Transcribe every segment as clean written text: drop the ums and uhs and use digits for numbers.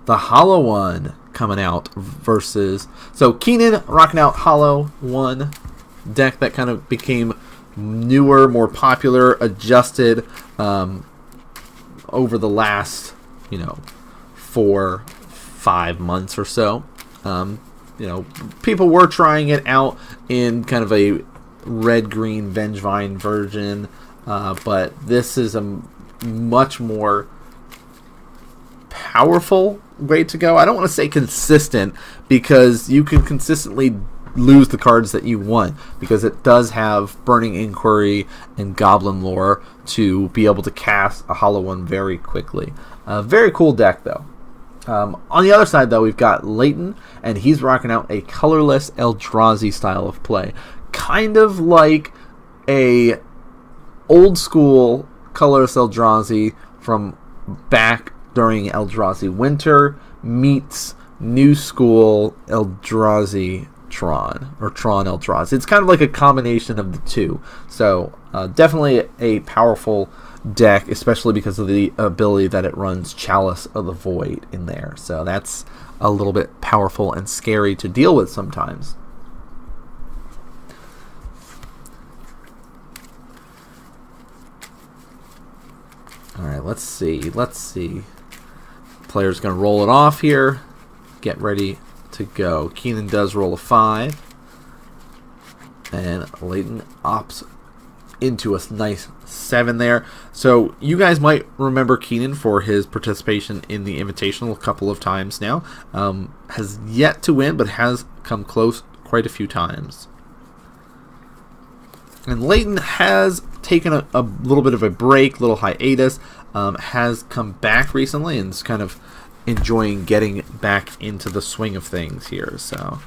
the Hollow One coming out versus... So Keenan rocking out Hollow One deck that kind of became newer, more popular, adjusted over the last, 4-5 months or so. People were trying it out in kind of a red-green Vengevine version, but this is a much more powerful way to go. I don't want to say consistent, because you can consistently lose the cards that you want, because it does have Burning Inquiry and Goblin Lore to be able to cast a Hollow One very quickly. Very cool deck, though. On the other side, though, we've got Leighton, and he's rocking out a Colorless Eldrazi style of play. Kind of like a old school Colorless Eldrazi from back during Eldrazi Winter meets new school Eldrazi Tron, or Tron Eldrazi. It's kind of like a combination of the two. So definitely a powerful deck, especially because of the ability that it runs Chalice of the Void in there. So that's a little bit powerful and scary to deal with sometimes. Alright, let's see. Player's going to roll it off here. Get ready to go. Keenan does roll a 5. And Leighton opts into a nice 7 there. So you guys might remember Keenan for his participation in the Invitational a couple of times now. Has yet to win, but has come close quite a few times. And Leighton has taken a little bit of a break, little hiatus, has come back recently and is kind of enjoying getting back into the swing of things here. So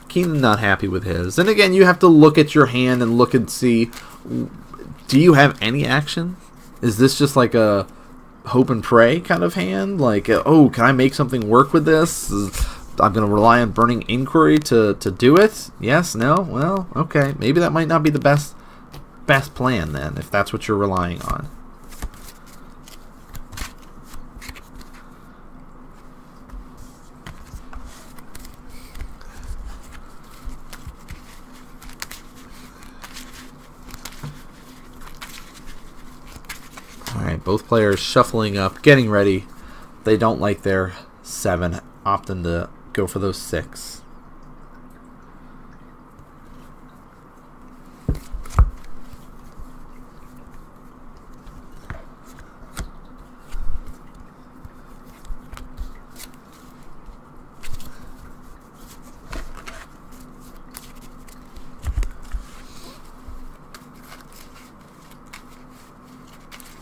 Keenan not happy with his. And again, you have to look at your hand and look and see, do you have any action? Is this just like a hope and pray kind of hand? Like, oh, can I make something work with this? I'm going to rely on Burning Inquiry to do it? Yes? No? Well, okay. Maybe that might not be the best plan then, if that's what you're relying on. Alright, both players shuffling up, getting ready. They don't like their 7, opting to go for those 6.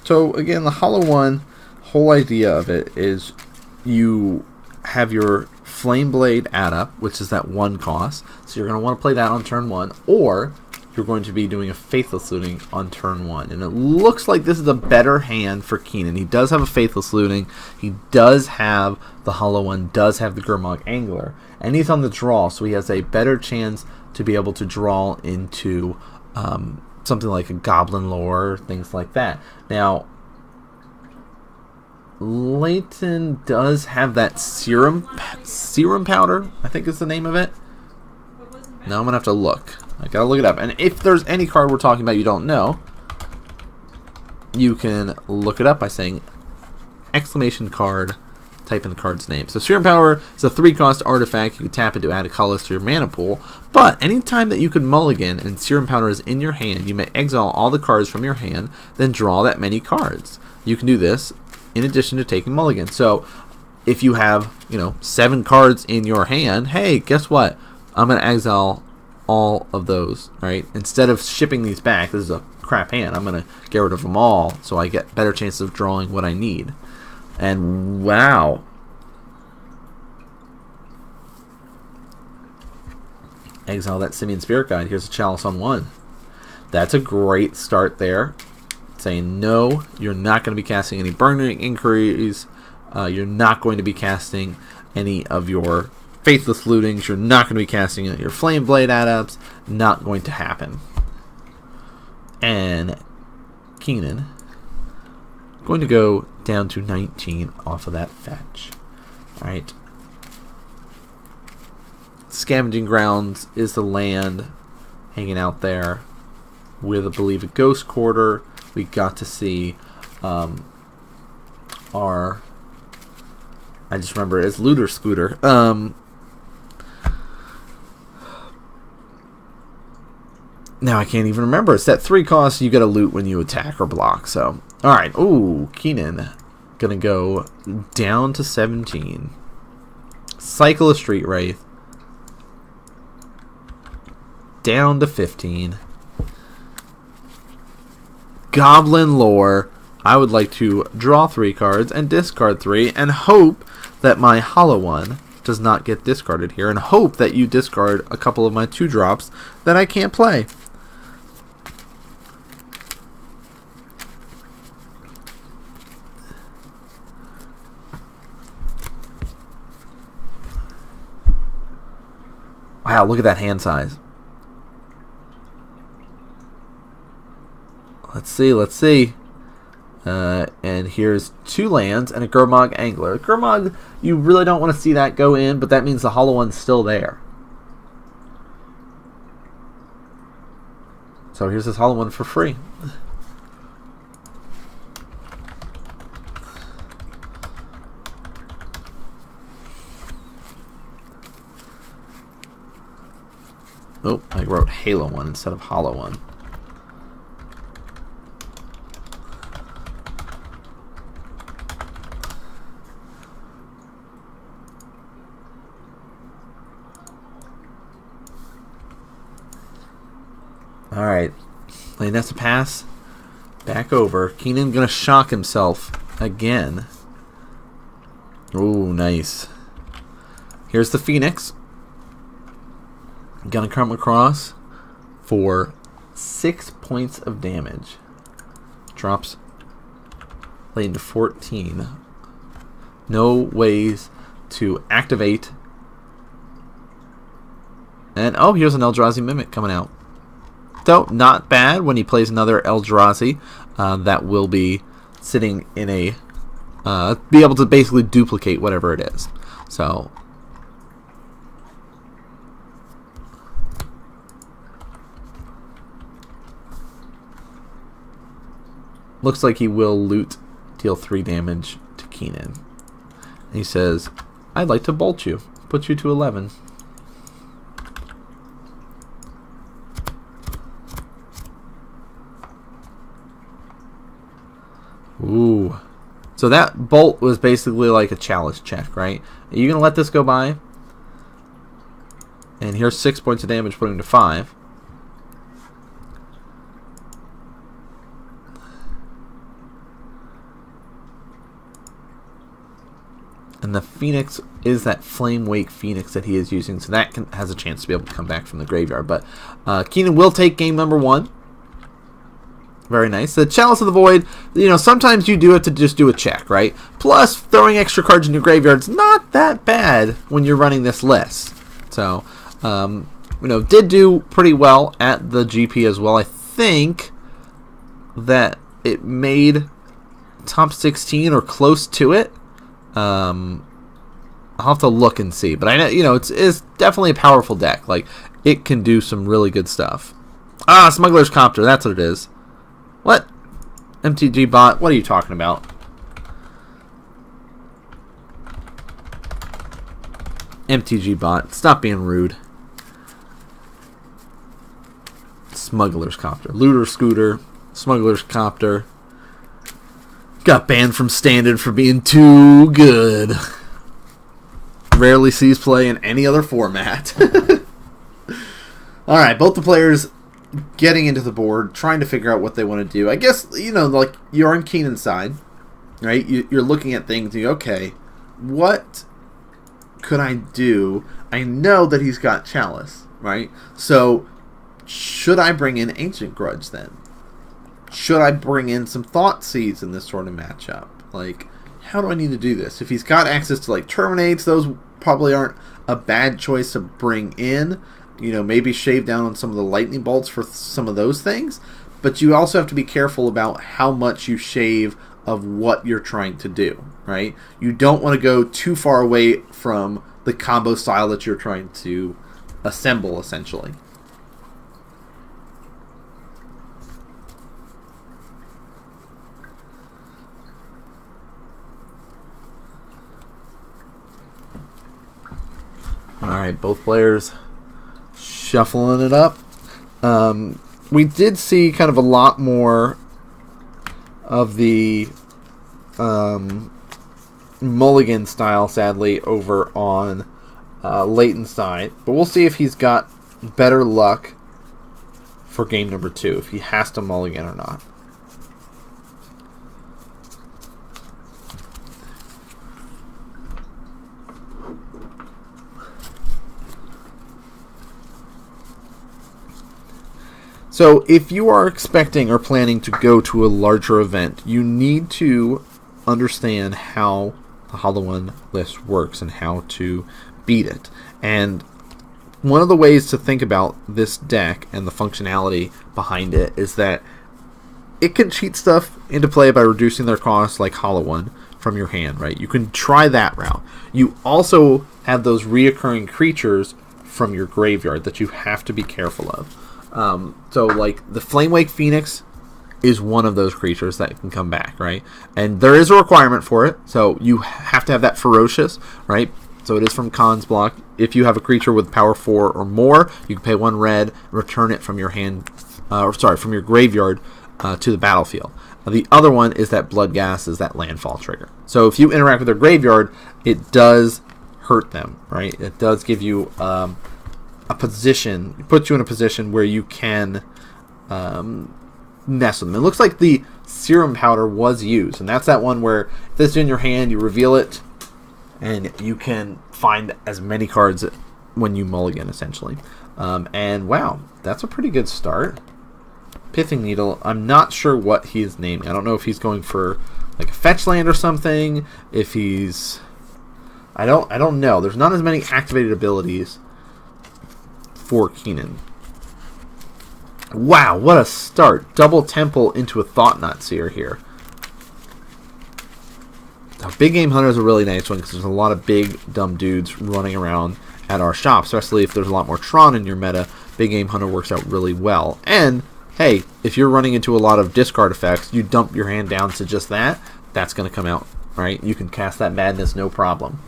So again, the Hollow One, whole idea of it is you have your Flame Blade add up, which is that 1 cost. So you're going to want to play that on turn 1, or you're going to be doing a Faithless Looting on turn 1. And it looks like this is a better hand for Keenan. He does have a Faithless Looting. He does have the Hollow One, does have the Gurmag Angler. And he's on the draw, so he has a better chance to be able to draw into something like a Goblin Lore, things like that. Now, Leighton does have that serum powder, I think is the name of it. Now I'm going to have to look. I got to look it up. And if there's any card we're talking about you don't know, you can look it up by saying exclamation card, type in the card's name. So Serum Power is a 3-cost artifact. You can tap it to add a colorless to your mana pool. But anytime that you could mulligan and Serum Powder is in your hand, you may exile all the cards from your hand, then draw that many cards. You can do this in addition to taking mulligan. So if you have, 7 cards in your hand, hey, guess what? I'm going to exile all of those, right? Instead of shipping these back, this is a crap hand, I'm going to get rid of them all so I get better chances of drawing what I need. And wow. Exile that Simian Spirit Guide. Here's a Chalice on 1. That's a great start there. Saying no, you're not going to be casting any Burning Inquiries. You're not going to be casting any of your Faithless Lootings. You're not going to be casting your Flame Blade add-ups. Not going to happen. and Keenan. Going to go down to 19 off of that fetch. Alright. Scavenging Grounds is the land hanging out there with, I believe, a Ghost Quarter. We got to see our... I just remember it as Looter Scooter. Now I can't even remember. It's that 3 cost you get a loot when you attack or block. So, alright. Ooh, Keenan. Gonna go down to 17. Cycle of Street Wraith. Down to 15. Goblin Lore. I would like to draw 3 cards and discard 3 and hope that my hollow one does not get discarded here, and hope that you discard a couple of my 2-drops that I can't play. Wow, look at that hand size. Let's see. And here's 2 lands and a Gurmag Angler. Gurmag, you really don't want to see that go in, but that means the hollow one's still there. So here's this hollow one for free. Oh, I wrote Halo one instead of Hollow one. Alright. Lane has to pass. Back over. Keenan gonna shock himself again. Ooh, nice. Here's the Phoenix. Gonna come across for 6 points of damage. Drops Lane to 14. No ways to activate. And oh, here's an Eldrazi Mimic coming out. So, not bad when he plays another Eldrazi. That will be sitting in a... be able to basically duplicate whatever it is. So... looks like he will loot, deal 3 damage to Keenan. And he says, I'd like to bolt you. Put you to 11. Ooh. So that bolt was basically like a chalice check, right? Are you going to let this go by? And here's 6 points of damage, putting him to 5. And the Phoenix is that Flame Wake Phoenix that he is using, so that has a chance to be able to come back from the graveyard. But Keenan will take game number 1. Very nice. The Chalice of the Void, you know, sometimes you do it to just do a check, right? Plus, throwing extra cards in your graveyard's not that bad when you're running this list. So, you know, did do pretty well at the GP as well. I think that it made top 16 or close to it. I'll have to look and see, but I know, you know, it's definitely a powerful deck. Like, it can do some really good stuff. Ah, Smuggler's Copter, that's what it is. What? MTG bot, what are you talking about? MTG bot, stop being rude. Smuggler's Copter, Looter Scooter, Smuggler's Copter. Got banned from Standard for being too good. Rarely sees play in any other format. Alright, both the players getting into the board, trying to figure out what they want to do. I guess, you know, like, you're on Keenan's side, right? You're looking at things and you go, okay, what could I do? I know that he's got Chalice, right? So, should I bring in Ancient Grudge then? Should I bring in some Thought Seeds in this sort of matchup? Like, how do I need to do this? If he's got access to, like, Terminates, those probably aren't a bad choice to bring in. You know, maybe shave down on some of the Lightning Bolts for some of those things. but you also have to be careful about how much you shave of what you're trying to do, right? You don't want to go too far away from the combo style that you're trying to assemble, essentially. Alright, both players shuffling it up. We did see kind of a lot more of the mulligan style, sadly, over on Leighton's side. But we'll see if he's got better luck for game number 2, if he has to mulligan or not. So if you are expecting or planning to go to a larger event, you need to understand how the Hollow One list works and how to beat it. And one of the ways to think about this deck and the functionality behind it is that it can cheat stuff into play by reducing their cost, like Hollow One, from your hand, right? You can try that route. You also have those reoccurring creatures from your graveyard that you have to be careful of. So like the Flamewake Phoenix is one of those creatures that can come back, right? And there is a requirement for it, so you have to have that Ferocious, right? So it is from Khan's block. If you have a creature with power 4 or more, you can pay 1 red, return it from your hand, from your graveyard to the battlefield. The other one is that Bloodghast, is that landfall trigger. So if you interact with their graveyard, it does hurt them, right? It does give you a position, it puts you in a position where you can mess with them. It looks like the Serum Powder was used, and that's that one where if this is in your hand, you reveal it, and you can find as many cards when you mulligan, essentially. And wow, that's a pretty good start. Pithing Needle, I'm not sure what he is naming. I don't know if he's going for like a fetch land or something. If he's, I don't know. There's not as many activated abilities for Keenan. Wow, what a start. Double Temple into a Thought-Knot Seer here. Now, Big Game Hunter is a really nice one because there's a lot of big, dumb dudes running around at our shop, especially if there's a lot more Tron in your meta. Big Game Hunter works out really well. And, hey, if you're running into a lot of discard effects, you dump your hand down to just that, that's going to come out, right? You can cast that madness, no problem.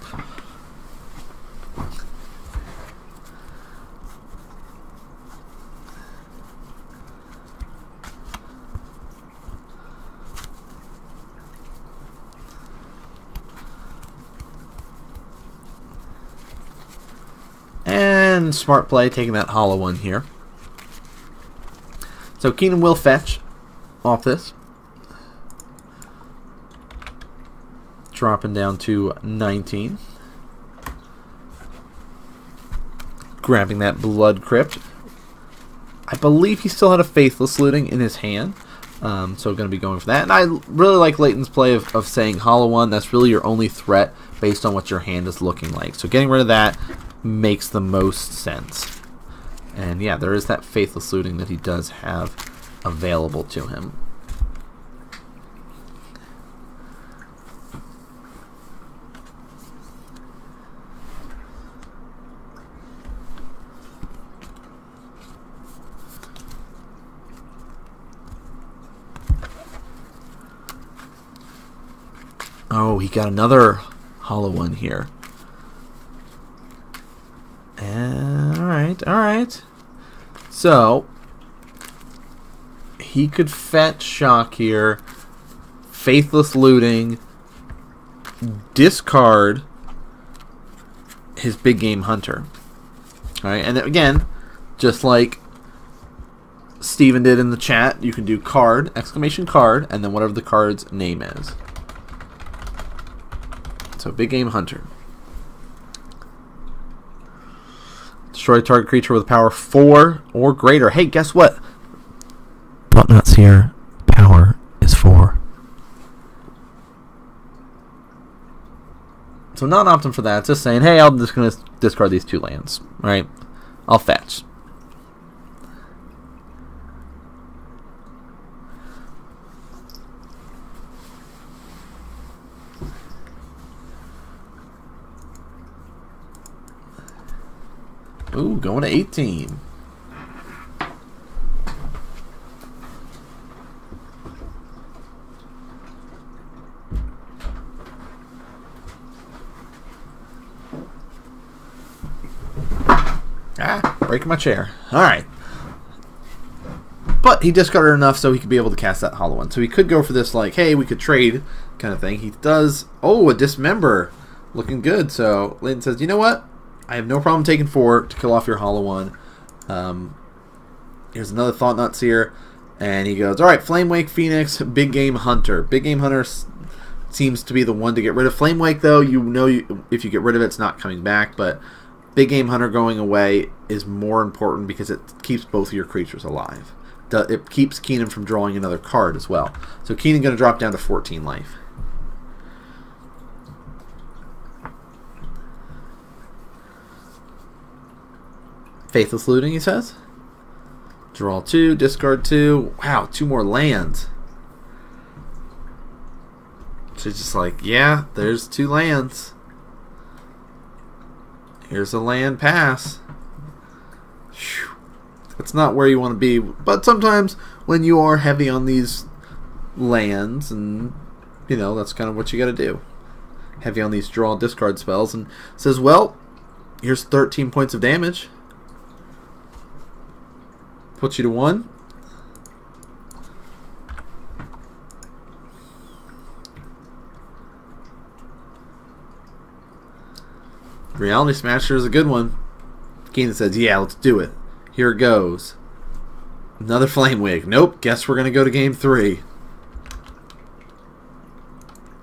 And smart play, taking that Hollow One here. So Keenan will fetch off this. Dropping down to 19. Grabbing that Blood Crypt. I believe he still had a Faithless Looting in his hand. So going to be going for that. And I really like Leighton's play of saying Hollow One. That's really your only threat based on what your hand is looking like. So getting rid of that makes the most sense. And yeah, there is that Faithless Looting that he does have available to him. Oh, he got another Hollow One here. Alright. So, he could fetch Shock here, Faithless Looting, discard his Big Game Hunter. Alright, and again, just like Steven did in the chat, you can do card, exclamation card, and then whatever the card's name is. So, Big Game Hunter. Destroy target creature with power 4 or greater. Hey, guess what? Thought-Knot Seer power is 4. So not opting for that. It's just saying, hey, I'm just going to discard these 2 lands. Right? I'll fetch. Ooh, going to 18. Ah, breaking my chair. All right. But he discarded enough so he could be able to cast that hollow one. So he could go for this, like, hey, we could trade kind of thing. He does. Oh, a dismember. Looking good. So Layton says, you know what? I have no problem taking 4 to kill off your hollow one. Here's another Thought Knot Seer. And he goes, all right, Flame Wake, Phoenix, Big Game Hunter. Big Game Hunter seems to be the one to get rid of. Flame Wake, though, if you get rid of it, it's not coming back. But Big Game Hunter going away is more important because it keeps both of your creatures alive. It keeps Keenan from drawing another card as well. So Keenan going to drop down to 14 life. Faithless Looting, he says. Draw 2, discard 2. Wow, 2 more lands. So it's just like, yeah, there's 2 lands. Here's a land pass. Whew. It's not where you want to be, but sometimes when you are heavy on these lands, and you know, that's kind of what you got to do. Heavy on these draw discard spells, and says, well, here's 13 points of damage. Puts you to 1. Reality Smasher is a good one. Keenan says, yeah, let's do it. Here it goes. Another Flame Wake. Nope, guess we're going to go to game 3.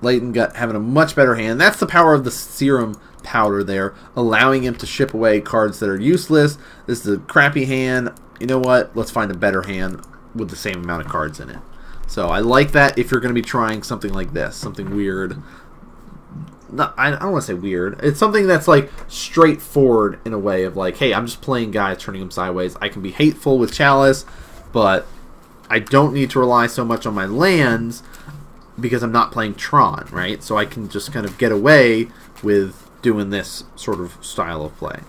Layton having a much better hand. That's the power of the Serum Powder there, allowing him to ship away cards that are useless. This is a crappy hand. You know what? Let's find a better hand with the same amount of cards in it. So I like that if you're going to be trying something like this, something weird. No, I don't want to say weird. It's something that's like straightforward in a way of like, hey, I'm just playing guys, turning them sideways. I can be hateful with Chalice, but I don't need to rely so much on my lands because I'm not playing Tron, right? So I can just kind of get away with doing this sort of style of play.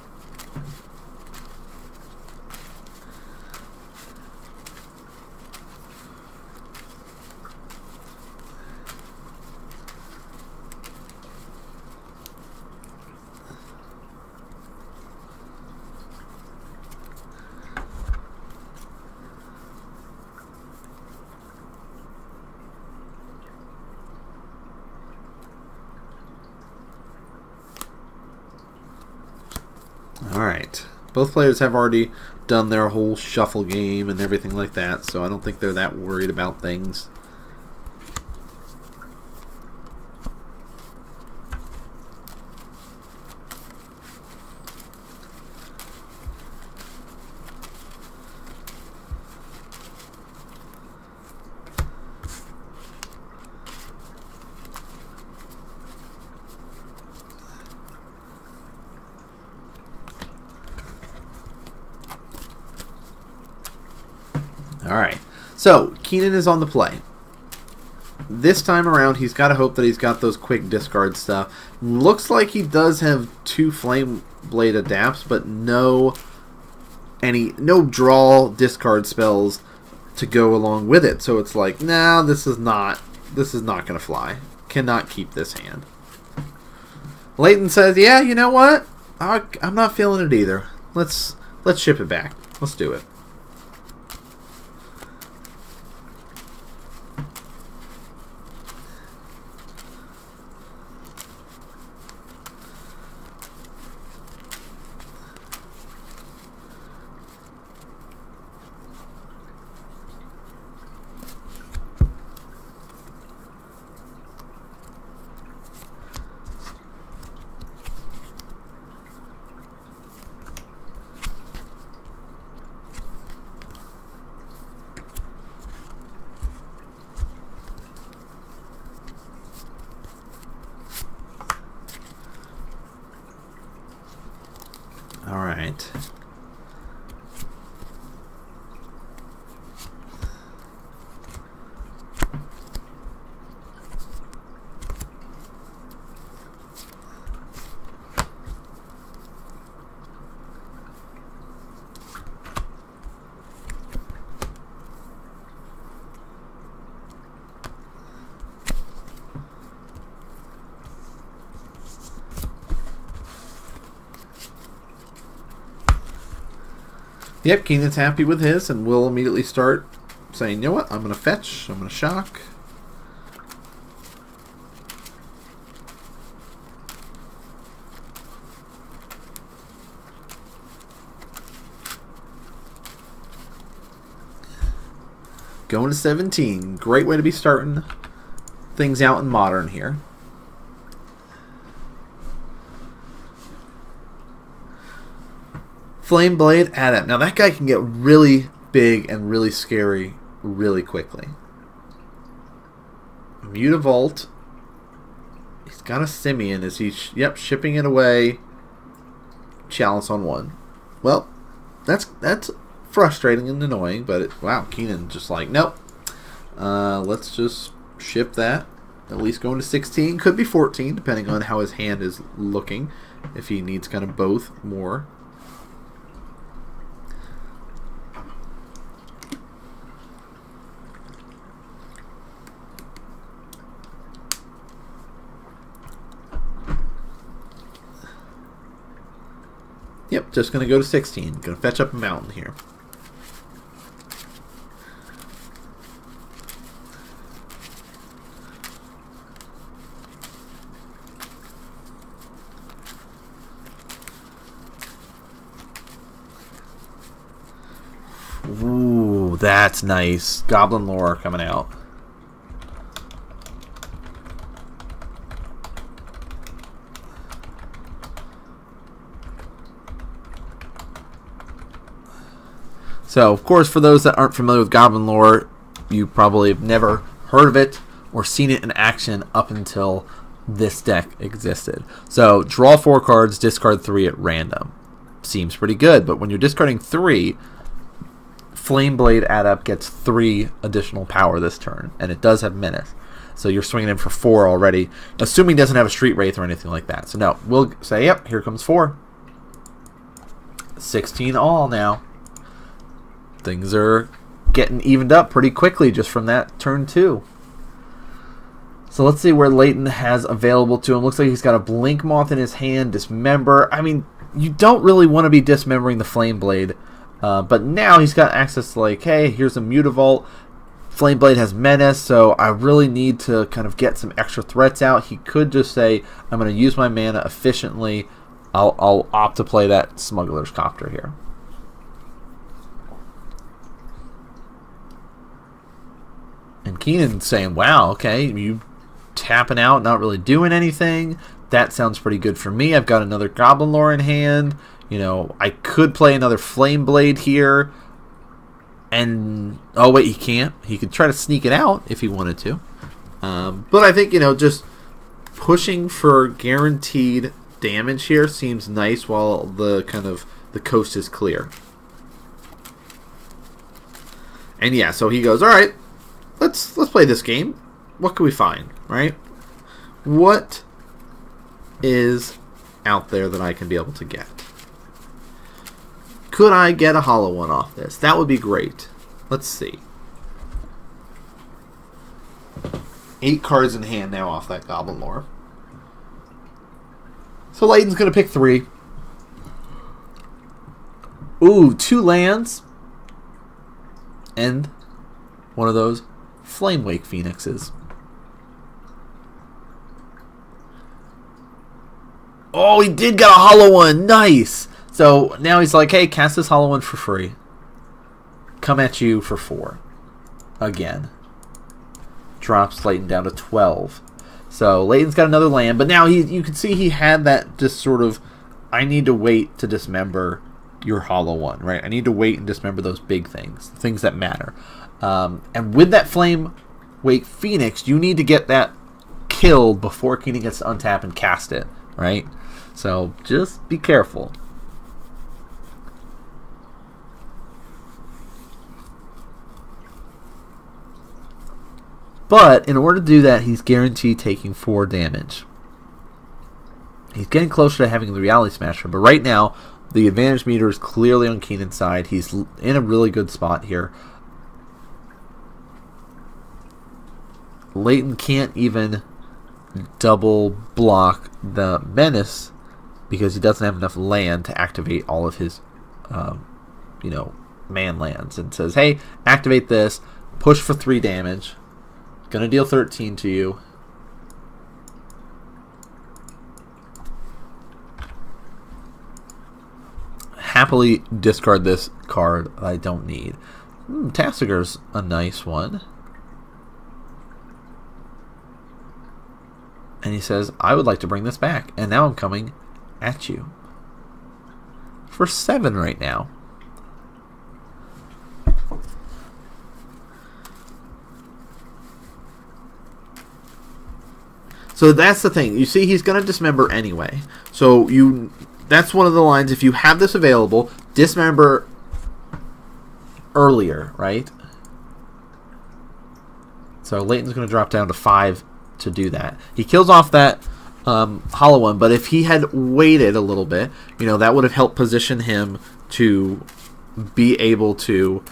Alright. Both players have already done their whole shuffle game and everything like that, so I don't think they're that worried about things. Alright, so Keenan is on the play. This time around, he's got to hope that he's got those quick discard stuff. Looks like he does have 2 Flame Blade adapts, but no draw discard spells to go along with it. So it's like, nah, this is not going to fly. Cannot keep this hand. Layton says, yeah, you know what? I'm not feeling it either. Let's ship it back. Let's do it. Yep, Keenan's happy with his, and we'll immediately start saying, you know what, I'm going to fetch, I'm going to shock. Going to 17. Great way to be starting things out in Modern here. Flameblade Adept. Now that guy can get really big and really scary really quickly. Mutavault. He's got a Simian. Is he? Shipping it away. Chalice on 1. Well, that's frustrating and annoying, but wow, Keenan just like, nope. Let's just ship that. At least going to 16. Could be 14, depending on how his hand is looking. If he needs kind of both more. Yep, just going to go to 16. Going to fetch up a mountain here. Ooh, that's nice. Goblin Lore coming out. So, of course, for those that aren't familiar with Goblin Lore, you probably have never heard of it or seen it in action up until this deck existed. So, draw 4 cards, discard 3 at random. Seems pretty good, but when you're discarding 3, Flameblade Adept gets 3 additional power this turn, and it does have Menace. So you're swinging in for 4 already, assuming it doesn't have a Street Wraith or anything like that. So no, we'll say, yep, here comes 4. 16 all now. Things are getting evened up pretty quickly just from that turn 2. So let's see where Leighton has available to him. Looks like he's got a Blink Moth in his hand, Dismember. I mean, you don't really want to be dismembering the Flameblade. But now he's got access to, like, hey, here's a Mutavault. Flameblade has Menace, so I really need to kind of get some extra threats out. He could just say, I'm going to use my mana efficiently. I'll opt to play that Smuggler's Copter here. And Keenan's saying, wow, okay, you tapping out, not really doing anything. That sounds pretty good for me. I've got another Goblin Lore in hand. You know, I could play another Flameblade here. And, oh wait, he can't. He could try to sneak it out if he wanted to. But I think, you know, just pushing for guaranteed damage here seems nice while the kind of the coast is clear. And yeah, so he goes, all right, let's play this game. What can we find, right? What is out there that I can be able to get? Could I get a hollow one off this? That would be great. Let's see. 8 cards in hand now off that Goblin Lore. So Leighton's going to pick 3. Ooh, 2 lands. And one of those Flamewake Phoenixes. Oh, he did get a hollow one. Nice. So now he's like, hey, cast this hollow one for free. Come at you for 4. Again. Drops Leighton down to 12. So Leighton's got another land, but now you can see he had that just sort of, I need to wait to dismember your hollow one, right? I need to wait and dismember those big things, things that matter. And with that Flamewake Phoenix, you need to get that killed before Keenan gets to untap and cast it, right? So just be careful. But in order to do that, he's guaranteed taking 4 damage. He's getting closer to having the Reality Smasher, but right now, the advantage meter is clearly on Keenan's side. He's in a really good spot here. Leighton can't even double block the Menace because he doesn't have enough land to activate all of his man lands and says, hey, activate this, push for 3 damage, gonna deal 13 to you. Happily discard this card I don't need. Tassiger's a nice one. And he says, I would like to bring this back, and now I'm coming at you. For 7 right now. So that's the thing. You see, he's going to dismember anyway. So that's one of the lines. If you have this available, dismember earlier, right? So Leighton's going to drop down to 5 to do that. He kills off that hollow one, but if he had waited a little bit, that would have helped position him to be able to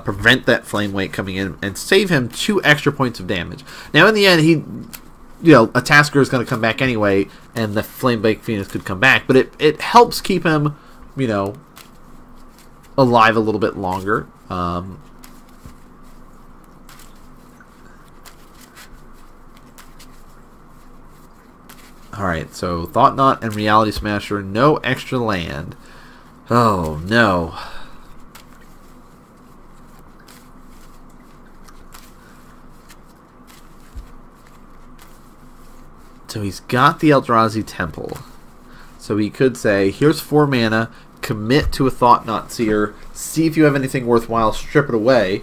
prevent that flame wake coming in and save him 2 extra points of damage. Now, in the end, a Tasker is going to come back anyway, and the Flame Wake Phoenix could come back, but it helps keep him, alive a little bit longer. Alright, so Thought Knot and Reality Smasher, no extra land. Oh, no. So he's got the Eldrazi Temple. So he could say, here's 4 mana, commit to a Thought Knot Seer, see if you have anything worthwhile, strip it away,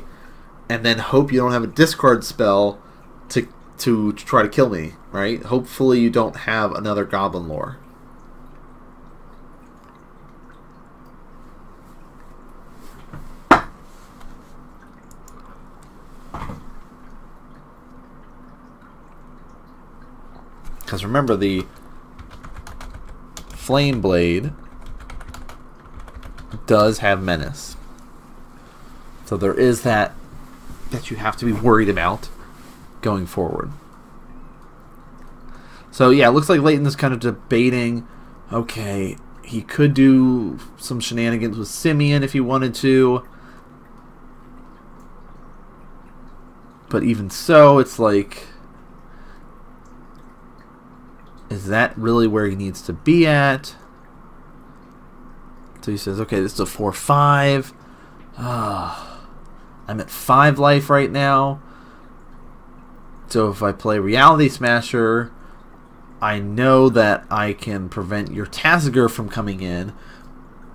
and then hope you don't have a discard spell to try to kill me, right? Hopefully you don't have another Goblin Lore. Because remember, the Flame Blade does have Menace. So there is that you have to be worried about going forward. So yeah, it looks like Leighton is kind of debating, okay, he could do some shenanigans with Simeon if he wanted to. But even so, it's like, is that really where he needs to be at? So he says, okay, this is a 4/5. I'm at 5 life right now. So if I play Reality Smasher, I know that I can prevent your Tassiger from coming in.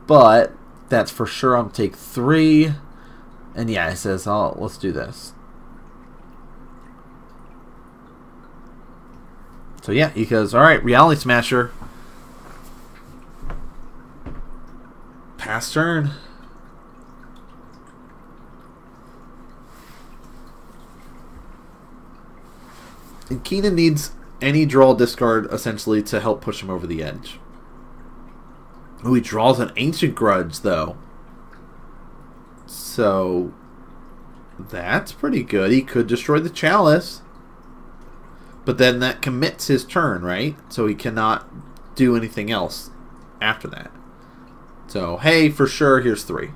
But that's for sure. I'm take 3. And yeah, he says, oh, let's do this. So yeah, he goes, alright, Reality Smasher. Pass turn. And Keenan needs any draw discard, essentially, to help push him over the edge. Oh, he draws an Ancient Grudge, though. So, that's pretty good. He could destroy the Chalice. But then that commits his turn, right? So he cannot do anything else after that. So, hey, for sure, here's 3.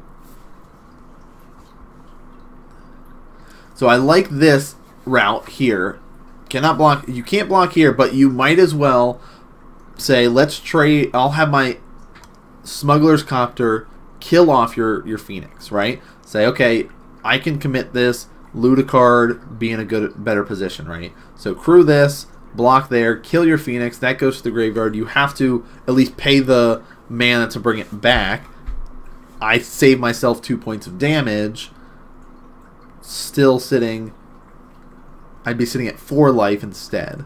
So I like this route here. Cannot block. You can't block here, but you might as well say, let's trade. I'll have my Smuggler's Copter kill off your Phoenix, right? Say, okay, I can commit this, loot a card, be in a better position, right? So crew this, block there, kill your Phoenix, that goes to the graveyard. You have to at least pay the mana to bring it back. I save myself 2 points of damage. Still sitting. I'd be sitting at 4 life instead.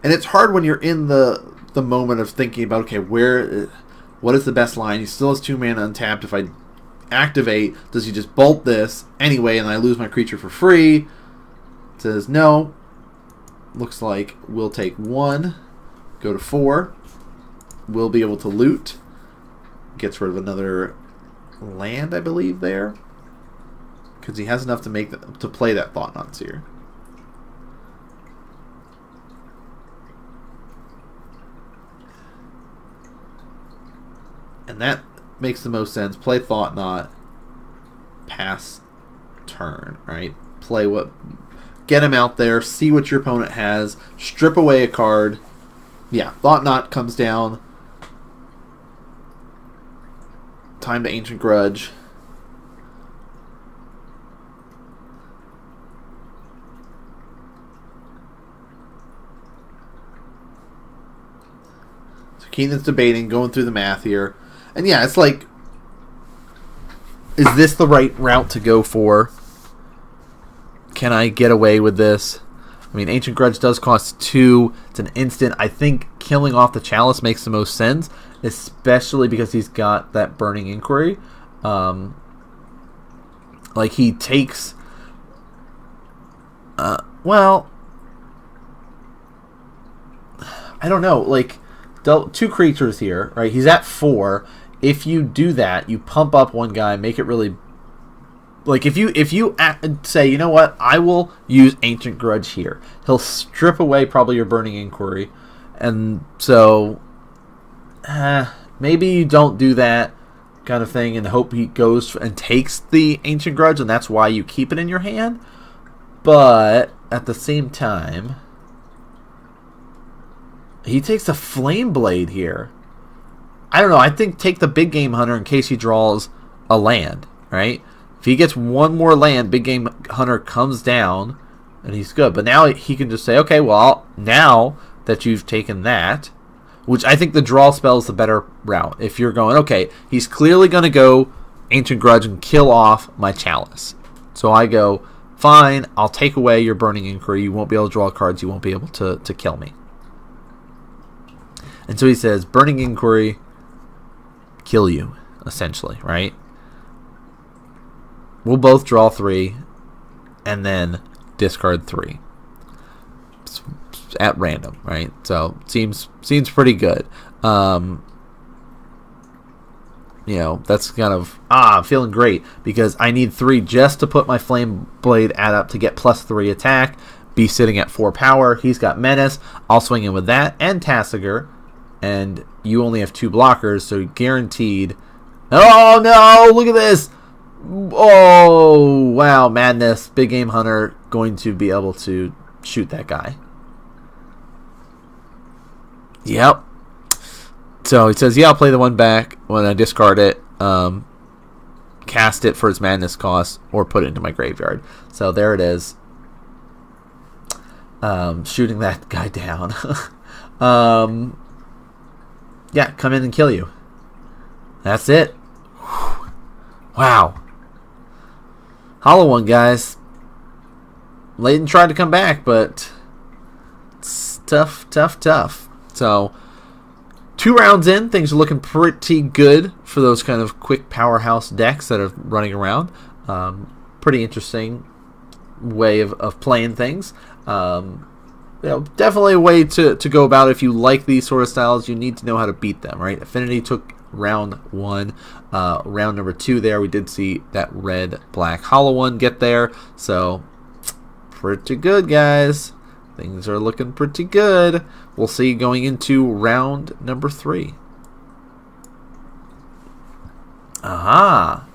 And it's hard when you're in the moment of thinking about, okay, what is the best line? He still has 2 mana untapped. If I activate, does he just bolt this anyway and I lose my creature for free? It says no. Looks like we'll take 1, go to 4. We'll be able to loot. Gets rid of another land, I believe, there. Because he has enough to play that Thought Knot Seer. And that makes the most sense. Play Thought Knot. Pass turn, right? Get him out there, see what your opponent has, strip away a card. Yeah, Thought Knot comes down. Time to Ancient Grudge. So Keenan's debating, going through the math here. And yeah, it's like, is this the right route to go for? Can I get away with this? I mean, Ancient Grudge does cost 2. It's an instant. I think killing off the Chalice makes the most sense, especially because he's got that Burning Inquiry. Like, he takes... well... I don't know. Like, 2 creatures here, right? He's at 4. If you do that, you pump up one guy, make it really... Like, if you say, you know what, I will use Ancient Grudge here. He'll strip away probably your Burning Inquiry. And so, maybe you don't do that kind of thing and hope he goes and takes the Ancient Grudge, and that's why you keep it in your hand. But, at the same time, he takes a Flame Blade here. I don't know, I think take the Big Game Hunter in case he draws a land, right? If he gets one more land, Big Game Hunter comes down, and he's good. But now he can just say, okay, well, now that you've taken that, which I think the draw spell is the better route. If you're going, okay, he's clearly going to go Ancient Grudge and kill off my Chalice. So I go, fine, I'll take away your Burning Inquiry. You won't be able to draw cards. You won't be able to kill me. And so he says, Burning Inquiry, kill you, essentially, right? We'll both draw 3, and then discard 3 at random, right? So seems pretty good. You know, that's kind of I'm feeling great because I need 3 just to put my Flame Blade add up to get +3 attack. Be sitting at 4 power. He's got Menace. I'll swing in with that and Tasigur, and you only have 2 blockers, so guaranteed. Oh no! Look at this. Oh, wow, madness. Big Game Hunter going to be able to shoot that guy. Yep. So he says, yeah, I'll play the one back when I discard it, cast it for its madness cost, or put it into my graveyard. So there it is. Shooting that guy down. Yeah, come in and kill you. That's it. Wow. Hollow One, guys. Layton tried to come back, but it's tough. So, 2 rounds in, things are looking pretty good for those kind of quick powerhouse decks that are running around. Pretty interesting way of playing things. You know, definitely a way to go about it. If you like these sort of styles, you need to know how to beat them, right? Affinity took round 1. Round number 2 there, we did see that red-black Hollow One get there. So, pretty good, guys. Things are looking pretty good. We'll see going into round number 3. Aha!